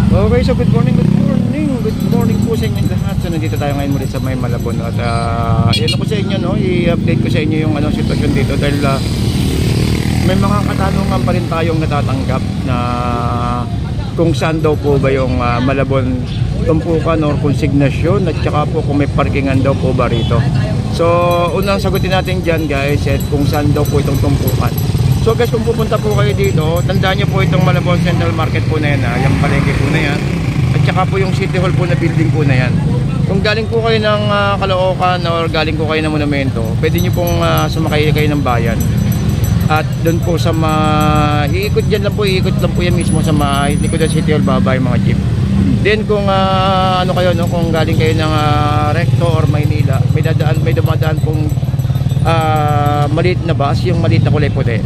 Okay, so good morning po sa inyo lahat. So nandito tayo ngayon muli sa May Malabon at yan ako sa inyo, no, i-update ko sa inyo yung sitwasyon dito dahil may mga katanungan pa rin tayong natatanggap na kung saan daw po ba yung Malabon tumpukan or konsignasyon at saka po kung may parkingan daw po ba rito. So unang sagutin natin dyan guys at kung saan daw po itong tumpukan. So guys, kung pupunta po kayo dito, tandaan nyo po itong Malabon Central Market po na yan, yung palengke po na yan, at saka po yung City Hall po na building po na yan. Kung galing po kayo ng Caloocan or galing po kayo ng Monumento, pwede nyo pong sumakay kayo ng bayan. At doon po sa iikot dyan lang po, iikot lang po yan mismo sa likod ng City Hall, babay mga jeep. Then kung ano kayo, no, kung galing kayo ng Recto or Maynila, may dumadaan pong maliit na bus, yung maliit na kulay puti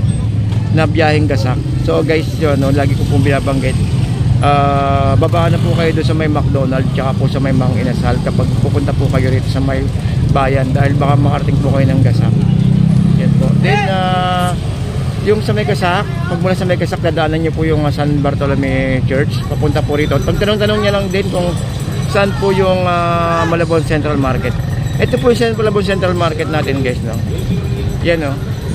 na biyaheng Gasak. So guys, yun, no, lagi ko pong binabanggit, babaan na po kayo doon sa may McDonald's tsaka po sa may Mang Inasal kapag pupunta po kayo rito sa may bayan dahil baka makarating po kayo ng Gasak. Yan po. Then yung sa may Gasak, pag mula sa may Gasak, dadaanan nyo po yung San Bartolome Church, papunta po rito. Pag tanong-tanong nyo lang din kung saan po yung Malabon Central Market. Ito po yung Malabon Central Market natin guys, no? Yan, no?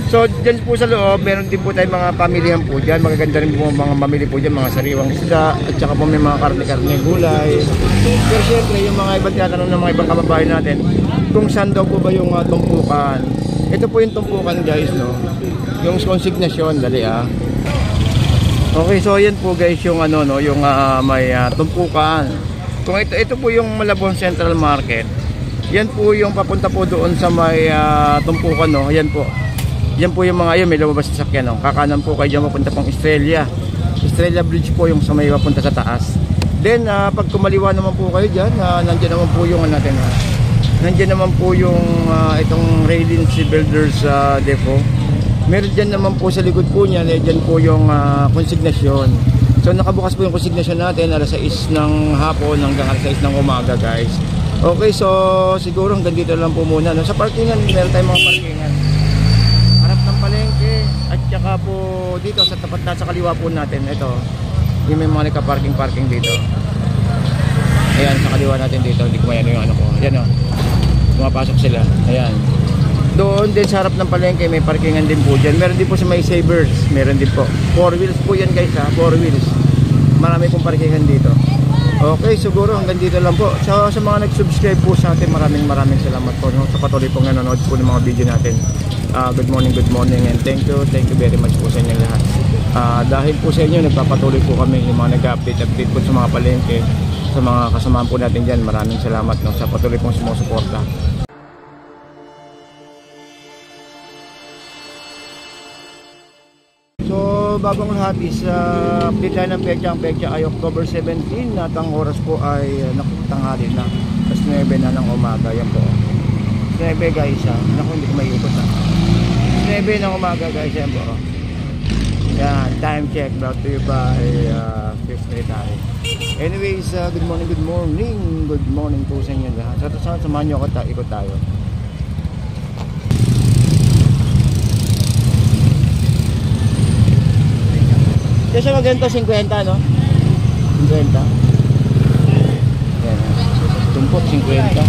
So dyan po sa loob, meron din po tayong mga pamilihan po dyan. Magaganda rin po mga pamili po dyan, mga sariwang isda, at saka po may mga karne-karne, gulay. Pero syempre, yung mga ibang tinatanong ng mga ibang kababayan natin, kung saan daw po ba yung tumpukan. Ito po yung tumpukan guys, no? Yung konsignasyon, dali Okay, so yan po guys yung no, yung may tumpukan. Kung ito po yung Malabon Central Market. Yan po yung papunta po doon sa may tumpukan, no? Yan po. Yan po yung mga may lumabas sa sakyan, no? Kakanan po kayo dyan papunta pong Estrella Bridge po yung sa may papunta sa taas. Then pag kumaliwa naman po kayo dyan, nandiyan naman po yung natin, nandiyan naman po yung itong Raylin Sea Builders Depot. Meron dyan naman po sa likod po niyan, dyan po yung konsignasyon. So nakabukas po yung konsignasyon natin alas 6 ng hapon hanggang alas 6 ng umaga guys. Okay, so siguro hanggang dito lang po muna, no? Sa parkingan, meron tayong mga parkingan harap ng palengke at saka po dito sa tapat na sa kaliwa po natin, ito yung may mga nagka-parking dito. Ayan, sa kaliwa natin dito, hindi ko mayano yung ko. Ayan, pumapasok sila. Ayan. Doon din sa harap ng palengke may parkingan din po dyan. Meron din po sa may Savers, meron din po 4 wheels po yan guys, 4 wheels. Marami pong parkingan dito. Okay, siguro hanggang dito lang po. Sa mga nag-subscribe po sa atin, maraming salamat po, no? Sa patuloy pong nanonood po ng mga video natin. Good morning and thank you very much po sa inyo lahat. Dahil po sa inyo, nagpapatuloy po kami yung mga nag-update po sa mga palengke, sa mga kasamahan po natin dyan. Maraming salamat, no? Sa patuloy pong sumusuporta. Bagong lahat is update tayo ng petsa. Ang petsa ay October 17 at ang oras po ay tanghali na, tas 9 na ng umaga. Yan po 9 guys, naku, hindi ko maiikot 9 ng umaga guys. Yan po, yan, time check brought to you by Fifth Military. Anyways, good morning po sa inyo lahat. Sa samahan nyo ako, ikot tayo. Kasi maganda 50, no? 50. Yan. Tumpok 50. Yan,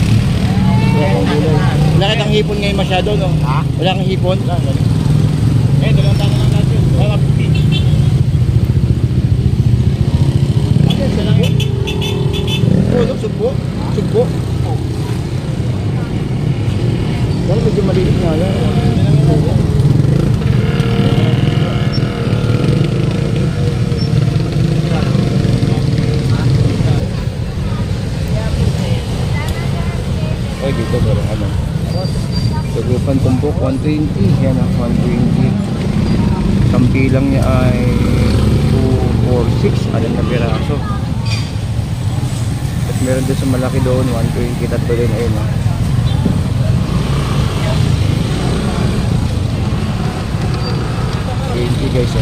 wala kang hipon ngayon masyado, no? Ha? Wala kang hipon? Eh, dalawang tanong lang natin. Wala kang hipon. Ano yun? Saan yun? Sugpo? Dahil medyo maliit nga yan. Dito meron Tugupan tumbok 120. Yan 120. Kampilang niya ay 246. Alam na piraso. At meron din sa malaki doon 120. Tatlo din ayun, 20 guys,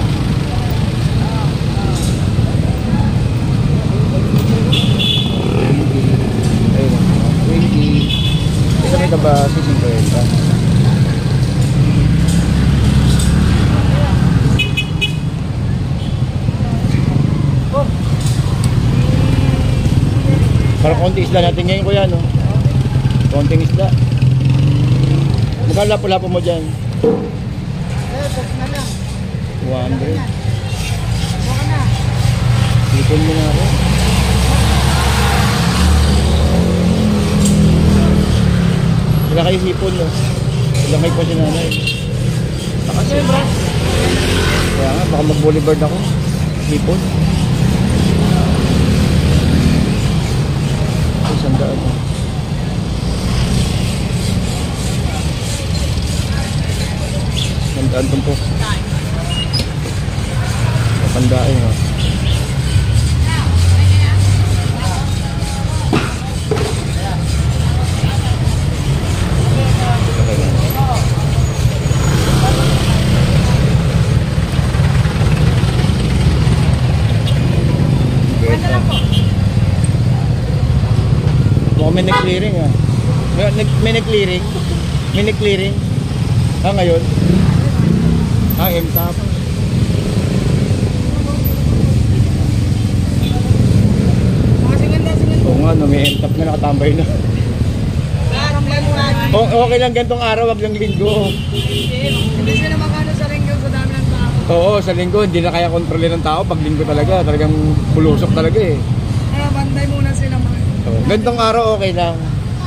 Ito may kabasi 50. Para konting isda natin ngayon kuya, no? Konting isda. Magkano lapo-lapo mo dyan? Box na lang. 100. Buka na. Ipon mo na ako. Wala kayo hipon, no? Wala kayo pa si nanay. Nakasip. Kaya nga, baka mag-boulevard ako. Hipon. Isang daan. Isang daan po. Kapandain, ha? May nag-clearing ah. May nag-clearing. May nag-clearing. Ngayon. M-top. Oo nga, no, may M-top na nakatambay na. Okay lang gantong araw, wag lang linggo. Hindi siya naman sa linggo sa dami ng tao. Oo, sa linggo hindi na kaya kontrolin ng tao. Pag linggo talaga, talagang pulusok talaga eh. Kaya bantay muna sila mga. Gantong araw okay lang.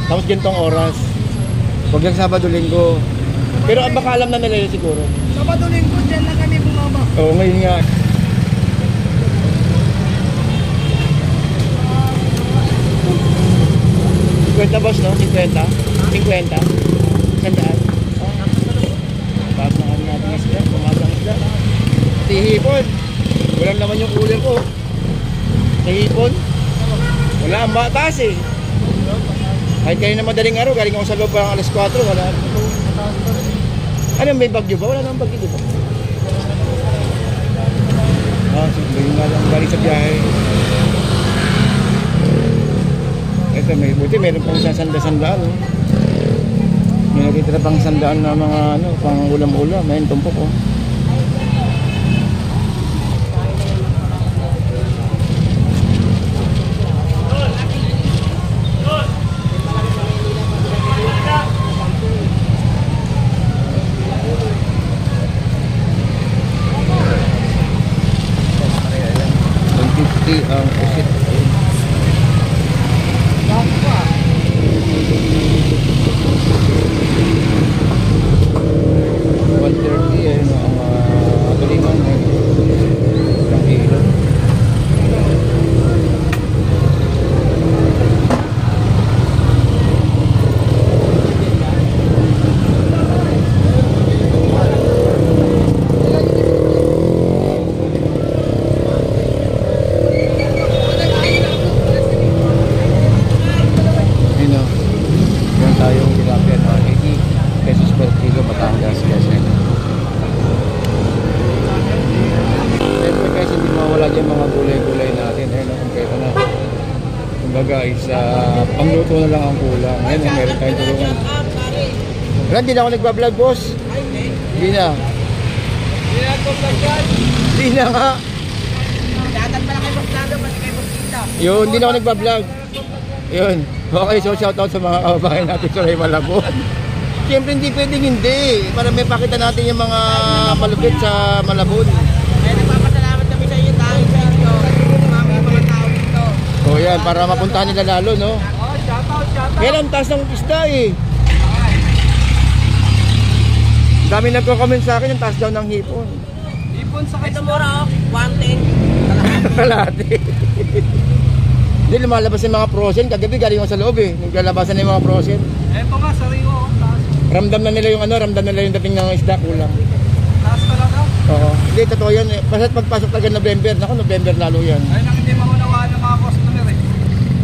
Tapos gantong oras. Huwag lang Sabado-Linggo. Pero baka alam na nila yun siguro. Sabado-Linggo dyan lang kami bumaba. Oo, ngayon nga. $50 no? 50? 50? Sandaan? Tapos na kami natin isda. Pumasang isda. Tihipon. Walang naman yung ulam ko. Tihipon. Wala ang batas eh. Kahit kayo na madaling araw, galing ako sa loob parang alas 4, wala. Ano, may bagyo ba? Wala namang bagyo, di ba? Sige nga lang, galing sa biyahe. Ito, may buti, meron pang isang sanda-sandaan. May nakitira pang sandaan na mga pang ulam-ulam. May tumpok oh. Ang usit. 130 ay ang tulingan ay isang kilo. Tayong tilapia na 80 pesos per kilo Batangas kasi. Siyempre guys, hindi mawala dyan mga gulay-gulay natin. Kompleto na. Kumbaga is pangluto na lang ang kulang. Ngayon, meron tayong tulungan. Hindi na ako nagbablog, boss. Hindi na. Hindi na nga. Datan pa lang kayo magplado, pati kayo magkita. Yun, hindi na ako nagbablog. Yun. Okay, so shoutout sa mga kababayan natin sa Malabon. Siyempre hindi pwedeng hindi. Para may pakita natin yung mga malupit sa Malabon. Kaya nagpapasalamat kami sa inyo dahil sa inyo. Mga tao dito. O yan, para mapuntahan nila lalo, no? Shoutout. Kaya lang, taas ng isda eh. Dami nagko-comment sa akin, yung taas daw ng hipon. Hipon sa ito mura, 110. Kalahati. Hindi, lumalabas yung mga frozen. Kagabi galing ako sa loob eh. Naglalabasan na yung mga frozen. Eto nga, sariwa. Ramdam na nila yung ramdam na nila yung dating ng isda, kulang. Taas talaga? Oo. Hindi, totoo yan. Basta't pagpasok talaga November. Naku, November lalo yan. Ayun ang hindi maunawaan ng mga customer eh.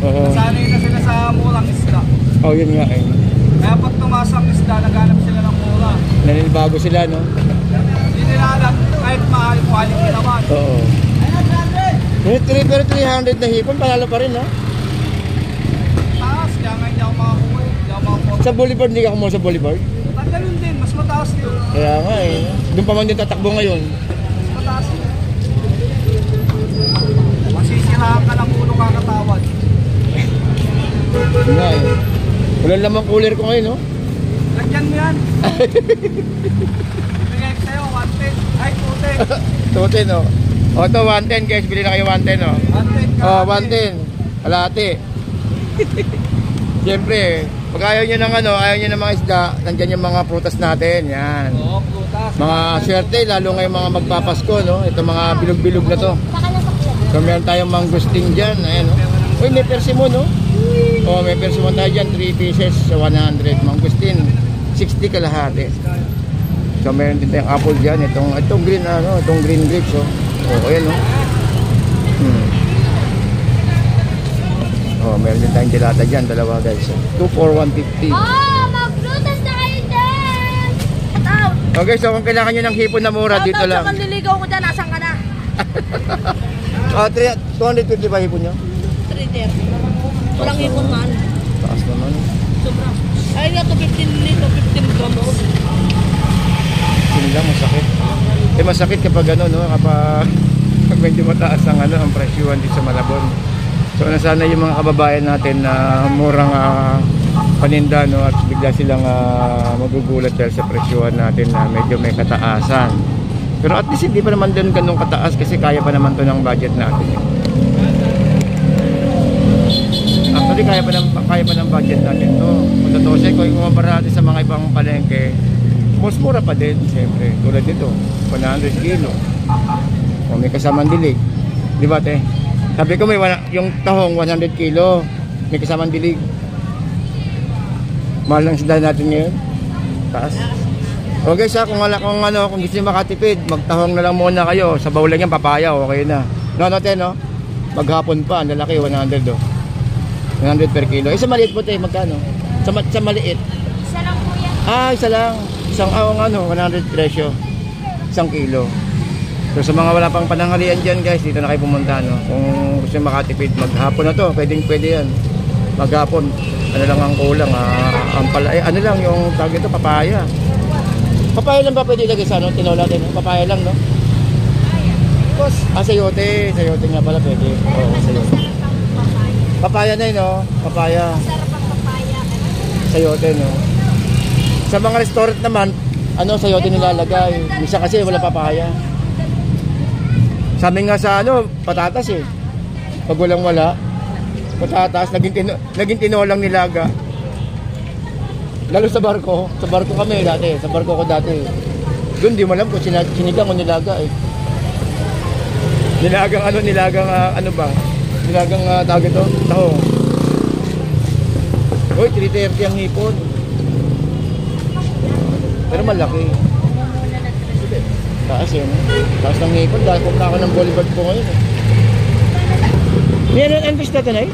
Oo. Nasanay na sila sa murang isda. Oo, yun nga eh. Kaya pag tumaas ang isda, naghanap sila ng mura. Naninibago sila, no? Hindi nila alam kahit mahal, quality naman. Oo. Pero 300 na hipon, panalo pa rin, no? Taas, kaya nga hindi ako makakuha. Hindi ako makakuha. Sa Boulevard, hindi ka kumuha sa Boulevard? Ganun din, mas mataas yun. Kaya nga eh. Doon pa man din tatakbo ngayon. Mas mataas yun. Masisirahan ka ng ulo kakatawad. laman cooler ko ngayon, no? Lagyan mo yan. Bigay ko sa'yo, 110. Ay, 210. 210, no? O, ito, 110 guys. Bili na kayo 110, no? 110 ka. O, 110. Kalahati. Siyempre, pag ayaw nyo ng ano, ayaw nyo ng mga isda, nandyan yung mga prutas natin. Yan. Oo, prutas. Mga swerte, lalo ngayon mga magpapasko, no? Ito mga bilog-bilog na to. So, meron tayong mangustin dyan. Ayan, no? Uy, may persimon, no? O, may persimon tayo dyan. 3 pieces sa 100. Mangustin, 60 kalahati. So, meron din tayong apple dyan. Itong green, ano? Itong green grapes, oh. O, ayan, no? Oh, meron din tayong dilata dyan, dalawa guys. 2 for 150. Magprutas na kayo dyan! Shout out! Okay, so kung kailangan nyo ng hipon na mura, dito lang. Shout out sa kanliligaw ko dyan, nasan ka na? 250 ba hipon nyo? 330. Walang ipon man. Taas naman. Sobra. Ay, nga to 15 grams. Hindi lang, masakit. Masakit kapag ano, no? Kapag medyo mataas ang, ano, ang presyuhan dito sa Malabon. So sana yung mga kababayan natin na murang paninda, no, at bigla silang magugulat dahil sa presyuhan natin na medyo may kataasan. Pero at least hindi pa naman din ganun kataas kasi kaya pa naman to ng budget natin. Actually kaya pa ng budget natin to. Kung totoo siya, kung kumpara natin sa mga ibang palengke, mas mura pa din siyempre. Tulad dito, 100 kilo. O may kasamang dilig. Di ba, te? Sabi ko yung tahong 100 kilo, may kasamang dilig. Mahal ng isda natin ngayon. Taas. Okay sa kung gusto niyo makatipid, magtahong na lang muna kayo. Sa bawlan yan, papaya, okay na. No, no? Maghapon pa, ang lalaki, 100 do. 100 per kilo. Sa maliit po tayo, magkano? Sa maliit. Isa lang po yan. Isa lang. Isang 100 presyo. 1 kilo. So sa mga wala pang pananghalian dyan guys, dito na kayo pumunta, no? Kung gusto nyo makatipid, maghapon na to, pwede yan. Maghapon, ano lang ang kulang, ano lang yung tawag ito, papaya. Papaya lang ba pwede ilagay sa ano, tinola din, no? Papaya lang, no? Sayote nga pala pwede. Oo, sayote. Papaya na yun, no? Papaya. Sarap ang papaya. Sayote, no? Sa mga restaurant naman, sayote nilalagay. Misa kasi wala papaya. Sabi nga sa patatas eh. Pag wala, patatas, naging tinolang nilaga. Lalo sa barko kami dati, sa barko ko dati. Doon di mo alam kung sinigang o nilaga eh. Nilagang tawag ito? Taho. Uy, 330 ang hipon. Pero malaki. Taas yun, taas ng hipon. Dahil kung ako ng Boulevard po ngayon eh. May ano fish natin eh?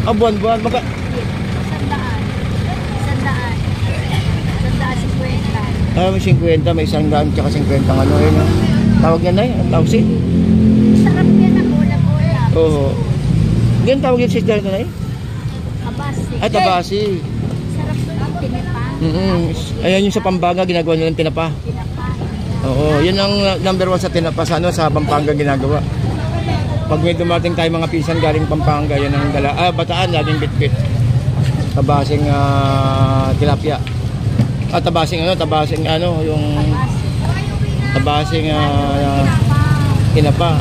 Buwan-buwan. Sandaan. 50. May 100 tsaka 50 ang yun. Tawag yan eh, ang tawag Sarap yan ang ulam-ulam. Oo. Ganyan tawag yan siya na eh? Tabasi. Tabasi. Sarap po yung tinipa. Ayan yung sa Pampanga, ginagawa nilang tinapa. Oo, yun ang number 1 sa tinapa sa Pampanga ginagawa. Pag may dumating tayo mga pinsan galing Pampanga, yan ang Bataan, laging bitbit. Tabasing tilapia. Tabasing yung tabasing tinapa.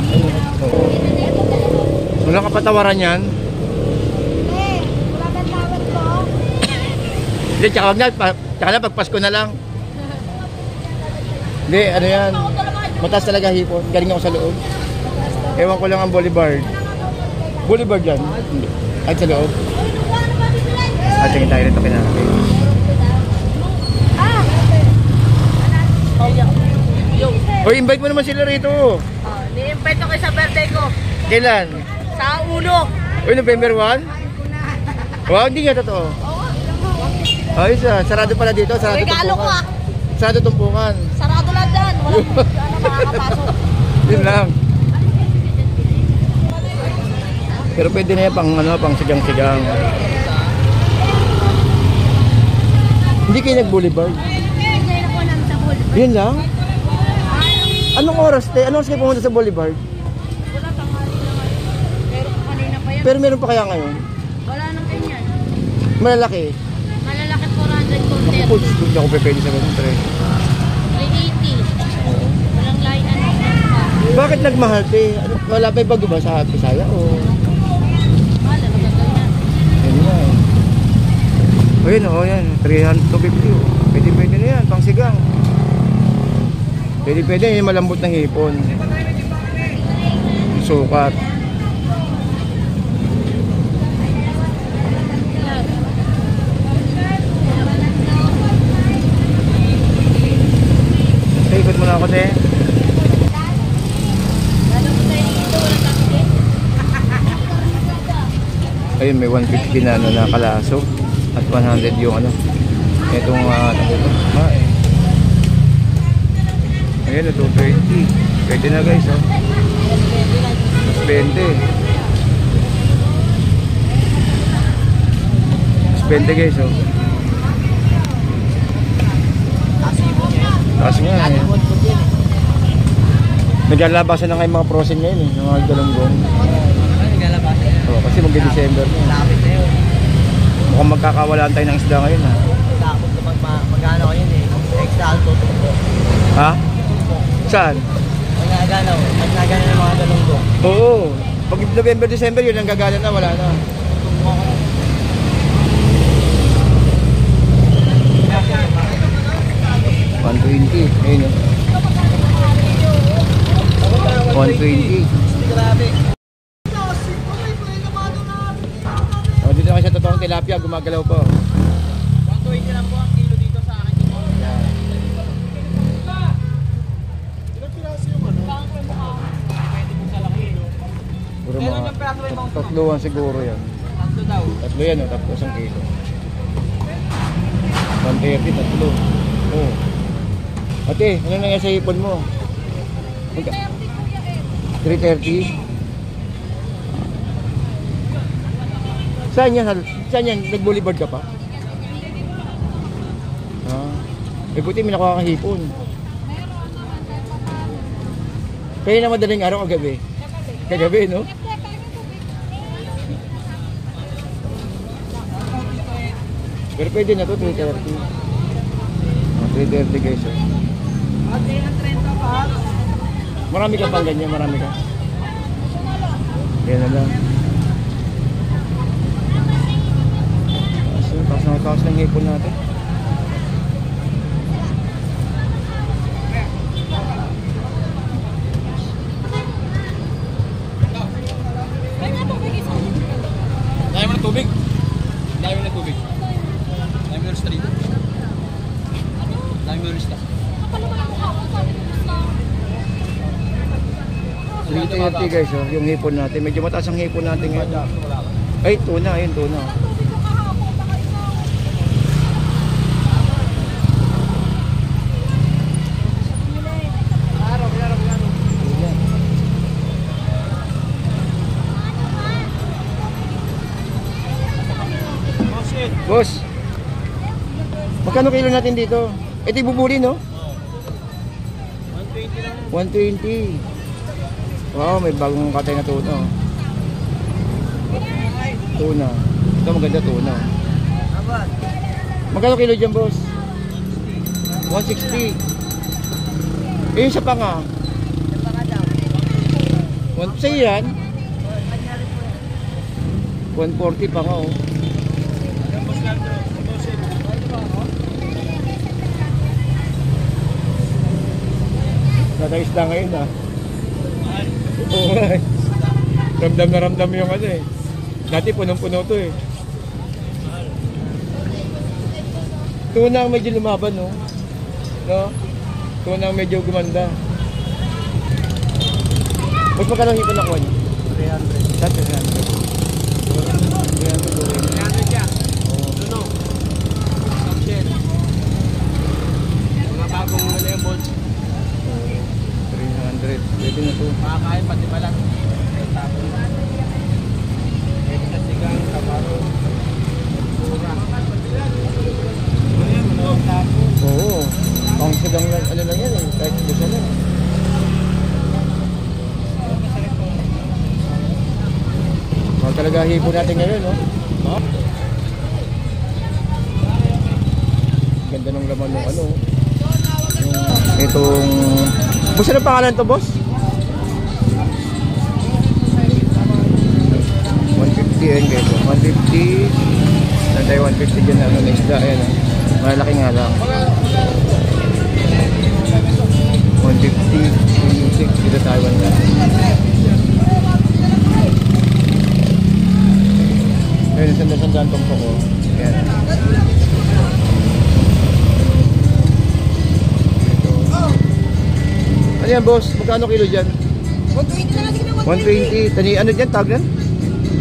Wala ka patawaran yan. Wala kang tawad ko. Hindi, tsaka na pagpasko na lang. Hindi, yan. Mataas talaga hipon. Galing ako sa loob. Ewan ko lang ang Boulevard. Boulevard yan. Ay, sa loob. At tingin tayo rito kinakapit. O, invite mo naman sila rito. Ni-invite ako sa birthday ko. Kailan? Sa ulo. Uy, November 1? Wow, hindi nga totoo. Ayos sarado pala dito. Sarado Regalo ko tumpukan. Sarado tumpukan. Sarado lang dyan. Walang makakapasok. Yun lang. Pero pwede na yan pang sigang-sigang. Hindi kayo nag-boulevard? Hindi na po namin sa boulevard. Yun lang? Anong oras kayo pumunta sa boulevard? Wala pang naman. Pero kanina pa yan. Pero meron pa kaya ngayon? Wala nang ganyan. Malalaki. Malalaki 400 Ako, content. hindi ako pwede sa ganun, Tre. 380. Walang line ano. Bakit nagmahal, te? Ano, wala pa yung bago ba sa Bisaya? O... Mahal, ano gagawin na? Yan nga eh. O yun, o yan. 300 to 50 o. Pwede na yan, pang sigang. Pwede yung malambot na hipon. Sukat. Ikot mo na ako, te. Lalo mo tayo dito, walang taxi. Ayun, may 150 na ano na kalasog. At 100 yung ano. Itong ayun, 220. Pwede na guys, oh. Mas 20. Mas 20 guys, oh. Taas nga eh. Naglalabasan na nga yung mga frozen ngayon eh. Yung mga galunggong. Oo, kasi magde-December na. Lapit na yun. Mukhang magkakawalaan tayo ng isda ngayon ha. Tapos kapag mag-ano ko yun eh. Extra alto tubo. Ha? Saan? Mag-agano ng mga galunggong. Oo. Pag November, December yun, ang gagana na, wala na. $120. Ayun o. 120. Grabe. O, dito na kayo sa totoong tilapia, gumagalaw po. 120 lang po ang kilo dito sa akin. Puro Meron mga yung peraso may mga tatluan siguro yan. Tatlo daw. Tatlo yan o, tapos 1 kilo. 130, tatlo. Oo. Ate, ano nangyari sa hipon mo? 330? Saan yan? Saan yan? Nag-boulevard ka pa? Ah. Eh buti may nakuha kang hipon. Kaya na madaling araw kagabi? Kagabi, no? Pero pwede na to, 330. 330 guys. Oh. Marami ka pang ganyan, marami ka. Yan na lang. Taas ng hipon natin. Dahil mo ng tubig. Dahil mo ng tubig. Dahil mo ng rista dito. Dahil mo ng rista. 330 guys, oh, yung hipon natin. Medyo mataas ang hipon natin ngayon. Ay, tuna, ayun, tuna. Boss, magkano kilo natin dito? Ito ibubuli, no? 120 lang. 120. Wow, may bagong katay na tuna. Oh. Tuna. Ito maganda tuna. Abat. Magkano kilo dyan, boss? 160. Eh, yung sa panga? Sa'yo yan? 140 panga, oh. Natayos na ngayon, ha? Oo nga eh. Ramdam na ramdam yung ano eh. Dati punong-puno to eh. Tuna ang medyo lumaban, no? No? Tuna ang medyo gumanda. Mas magkano hipon na kuha niyo? 300. Saan 300? 300 gawin. 300 siya. Tuno. Samsel. Mga bagong lemon. 300. Pwede na to. Makakain pati balat. Tapos. Extra sigang, kaparo. Pura. Ayan, mga tapo. Oo. Ang sigang ano lang yan eh. Kahit gusto lang. Mahal talaga hipon natin ngayon, no? Ha? ganda ng laman ng ano. Yung itong boss, ano pangalan to, boss? 150 yan guys. 150. Nanday 150 dyan na ano na isda. Ayan, malaki nga lang. 150, 6 dito Taiwan na. Ayan, sandaan tong po ko. Ayan. Ito. Ano yan, boss? Magkano kilo dyan? 120 na natin na 120. Tani, ano dyan? Tawag yan?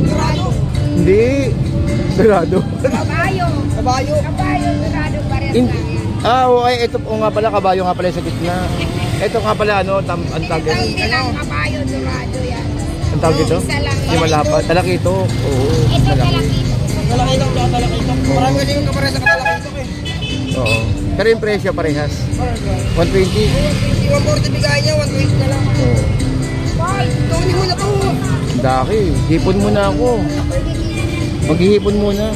Dorado. Hindi. Dorado. Kabayo. Kabayo. Kabayo, dorado, parehas In, lang yan. ito po nga pala, kabayo nga pala sa gitna. Ito nga pala, ano, ang tawag yan? Hindi lang kabayo, dorado yan. Ang tawag dito? Isa lang. Yung malapad. Talakito. Oo. Ito malaki. talakito. Talakito, tsaka talakito. Marami kasi yung kapares sa talakito eh. Oo. Pero yung presyo parehas. 120. 140 bigay niya, 120 na lang. Oo. Boy, Tony mo na to. Daki. Hipon muna ako. Maghihipon muna.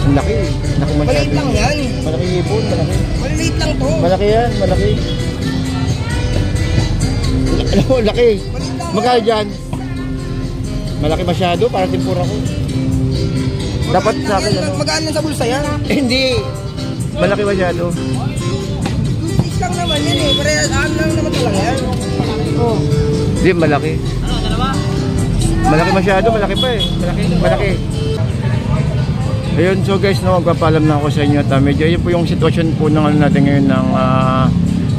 Ang laki. Laki masyado. Maliit lang yan. Malaki hipon. Malaki. Maliliit lang to. Malaki yan. Malaki. Alam mo, laki. Magkano dyan? Malaki masyado. Para tempura ko. Dapat sa akin ano. Magaan lang sa bulsa yan. Hindi. Malaki masyado. Fish lang naman yan eh. Parehas lang naman talaga yan. Oh. Hindi, malaki. Ano, dalawa? Malaki masyado, malaki pa eh. Malaki. Ayun, so guys, no, magpapalam na ako sa inyo at medyo yun po yung sitwasyon po ng ano natin ngayon ng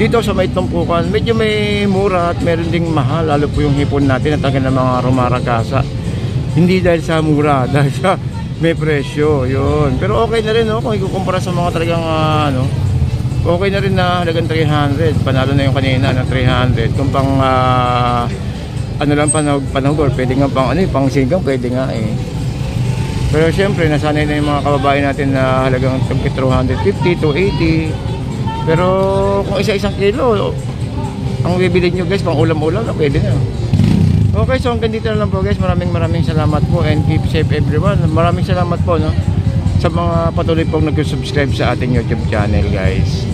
dito sa may tumpukan. Medyo may mura at meron ding mahal, lalo po yung hipon natin at talaga ng mga rumarakasa. Hindi dahil sa mura, dahil sa may presyo, yun. Pero okay na rin, no, kung ikukumpara sa mga talagang ano, okay na rin na halagang 300. Panalo na yung kanina na 300. Kung pang ano lang panahugor, pwede nga pang ano, pang singgang, pwede nga eh. Pero syempre, nasanay na yung mga kababayan natin na halagang 250 to 80. Pero kung isa-isang kilo, ang bibili nyo guys, pang ulam-ulam na pwede na. Okay, so hanggang dito na lang po guys. Maraming salamat po and keep safe everyone. Maraming salamat po, no, sa mga patuloy pong nag-subscribe sa ating YouTube channel guys.